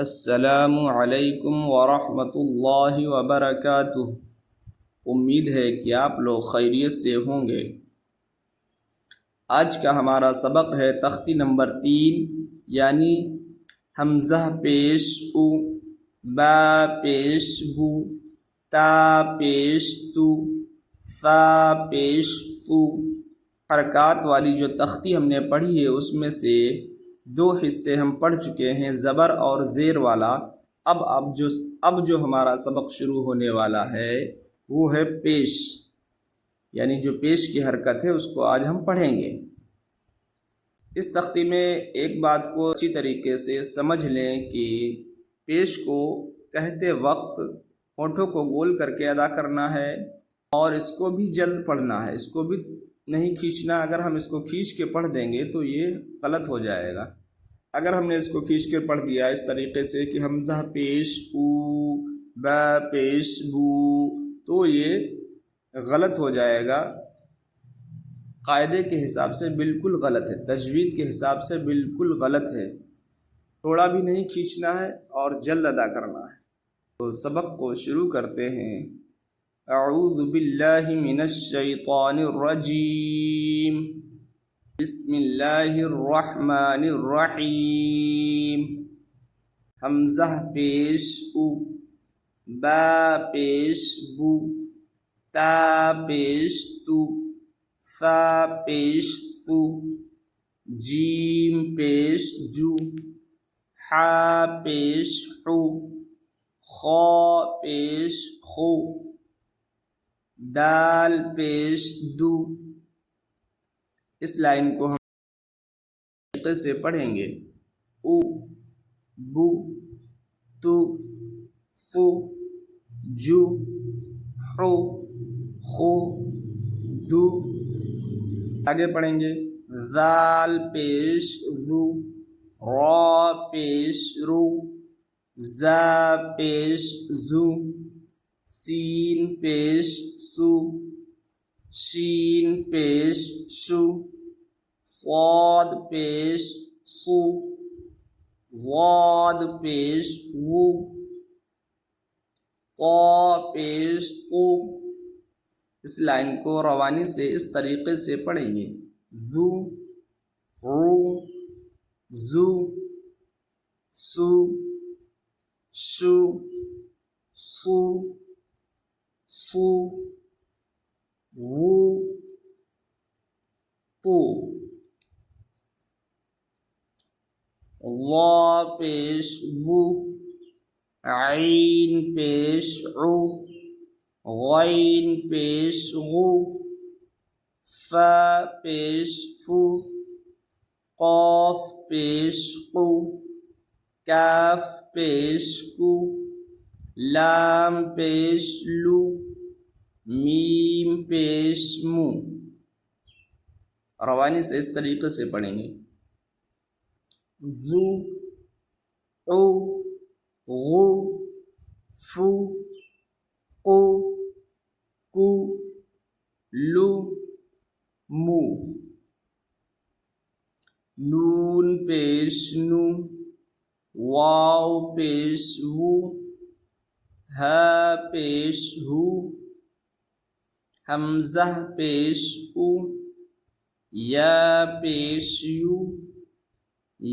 السلام علیکم ورحمۃ اللہ وبرکاتہ۔ امید ہے کہ آپ لوگ خیریت سے ہوں گے۔ آج کا ہمارا سبق ہے تختی نمبر 3، یعنی حمزہ پیش او، با پیش بو، تا پیش تو، ثا پیش ثو۔ حرکات والی جو تختی ہم نے پڑھی ہے اس میں سے 2 حصے ہم پڑھ چکے ہیں، زبر اور زیر والا۔ اب جو ہمارا سبق شروع ہونے والا ہے وہ ہے پیش، یعنی جو پیش کی حرکت ہے اس کو آج ہم پڑھیں گے۔ اس تختی میں ایک بات کو اچھی طریقے سے سمجھ لیں کہ پیش کو کہتے وقت ہونٹوں کو گول کر کے ادا کرنا ہے، اور اس کو بھی جلد پڑھنا ہے، اس کو بھی نہیں کھینچنا۔ اگر ہم اس کو کھینچ کے پڑھ دیں گے تو یہ غلط ہو جائے گا۔ اگر ہم نے اس کو کھینچ کے پڑھ دیا اس طریقے سے کہ حمزہ پیش او، با پیش بو، تو یہ غلط ہو جائے گا۔ قاعدے کے حساب سے بالکل غلط ہے، تجوید کے حساب سے بالکل غلط ہے۔ تھوڑا بھی نہیں کھینچنا ہے اور جلد ادا کرنا ہے۔ تو سبق کو شروع کرتے ہیں۔ اعوذ باللہ من الشیطان الرجیم، بسم اللہ الرحمن الرحیم۔ حمزہ پیش او، با پیش بو، تا پیش تو، ثا پیش ثو، جیم پیش جو، حا پیش حو، خا پیش خو، دال پیش دو۔ اس لائن کو ہم طریقے سے پڑھیں گے۔ او، بو، تو، فو، جو، حو، خو، دو۔ آگے پڑھیں گے۔ ذال پیش ذو، را پیش رو، زا پیش زو، سین پیش سو، شین پیش شو، صاد پیش صو، ضاد پیش وو، طا پیش قو۔ اس لائن کو روانی سے اس طریقے سے پڑھیں گے۔ ذو، رو، زو، سو، شو، سو، فو، وو، تو۔ وا پیش وو، عین پیش عو، غین پیش غو، فا پیش فو، قاف پیش قو، کاف پیش کو، لام پیش لو، میم پیش مو۔ روانی سے اس طریقے سے پڑھیں گے۔ ذو، عو، غو، فو، قو، کو، لو، مو۔ نون پیش نو، واو پیش وو، ہا پیش ہو، حمزہ پیش او، یا پیش یو،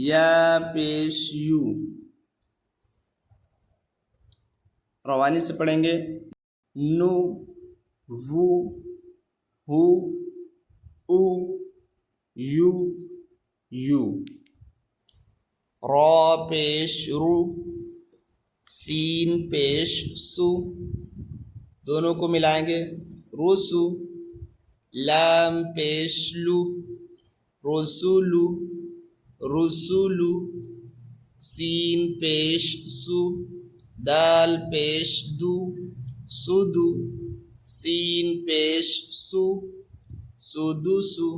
یا پیش یو۔ روانی سے پڑھیں گے۔ نو، وو، ہو، او، یو، یو۔ را پیش رو، سین پیش سو، دونوں کو ملائیں گے۔ روسو، لام پیش لو، رسولو، رسولو، سین پیش سو، دال پیش دو، سدو، سین پیش سو، سدوسو،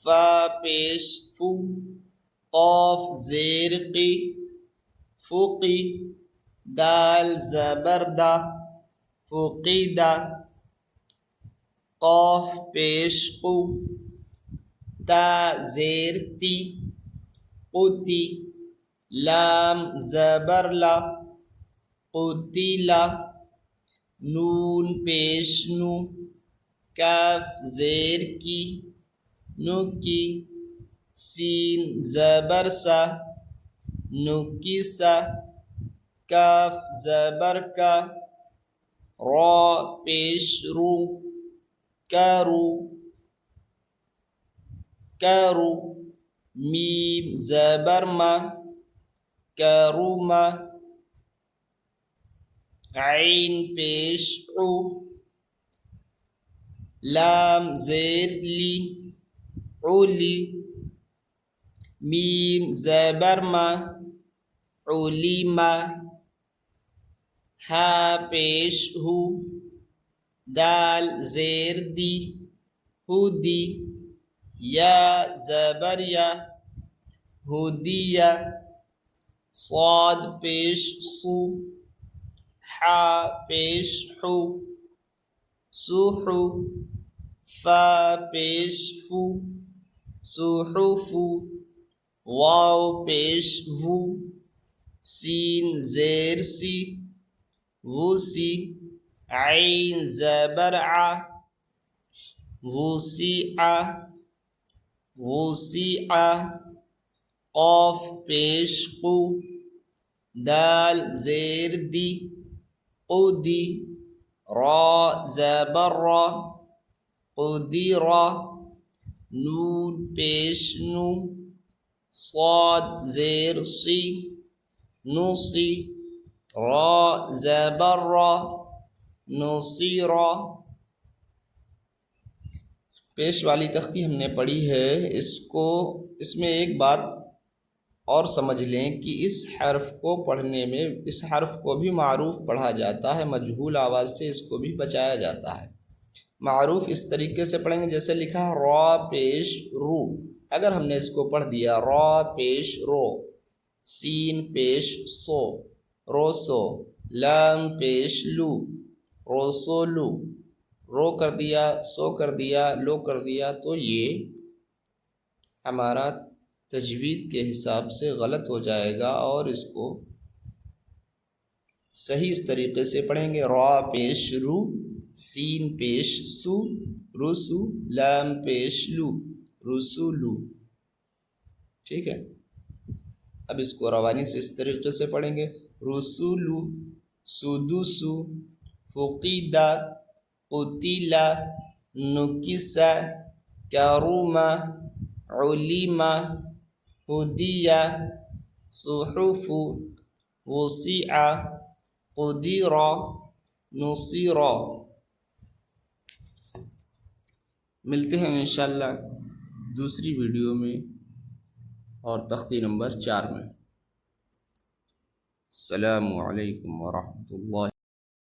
فا پیش فو، قاف زیر قی، فوقی، دال زبر دا، فوقیدہ، قاف پیش قو، تا زیر تی، قوتی، لام زبر لا، قتل، نون پیش نو، کاف زیر کی، نو کی، سین زبر سا، نو کی سا، کاف زبر کا، را پیش رو، کرو، کرو، میم زبر ما، کروما، عین پیش عو، لام زیر لی، علی، میم زبر ما، علیما، ہا پیش ہو، دال زیر دی، ہودی، یا زبر یا، ہودیہ، صاد پیش صو، حا پیش حو، سوحو، فا پیش فو، سوحفو، واو پیش وو، سین زیر سی، وسی، عین زبر ع، وسیع، وسیع، قاف پیش قو، دال زیر دی، قدی، را زبر را، قدیر، نون پیش نو، صاد زیر سی، نوصی، را زبر را، نصیرا۔ پیش والی تختی ہم نے پڑھی ہے، اس میں ایک بات اور سمجھ لیں کہ اس حرف کو پڑھنے میں اس حرف کو بھی معروف پڑھا جاتا ہے، مجہول آواز سے اس کو بھی بچایا جاتا ہے۔ معروف اس طریقے سے پڑھیں گے جیسے لکھا ہے را پیش رو، اگر ہم نے اس کو پڑھ دیا را پیش رو، سین پیش سو، روسو، لام پیش لو، روسولو، رو کر دیا، سو کر دیا، لو کر دیا، تو یہ ہمارا تجوید کے حساب سے غلط ہو جائے گا، اور اس کو صحیح اس طریقے سے پڑھیں گے را پیش رو، سین پیش سو، رسو، لام پیش لو، رسولو۔ ٹھیک ہے، اب اس کو روانی سے اس طریقے سے پڑھیں گے رسولو، سدوسو، فقیدہ، قتیلا، نکسا، کروما، علیما، ہدیہ، صحف، وسیع، قدیر، نصیرا۔ ملتے ہیں انشاءاللہ دوسری ویڈیو میں اور تختی نمبر 4 میں۔ السلام علیکم ورحمۃ اللہ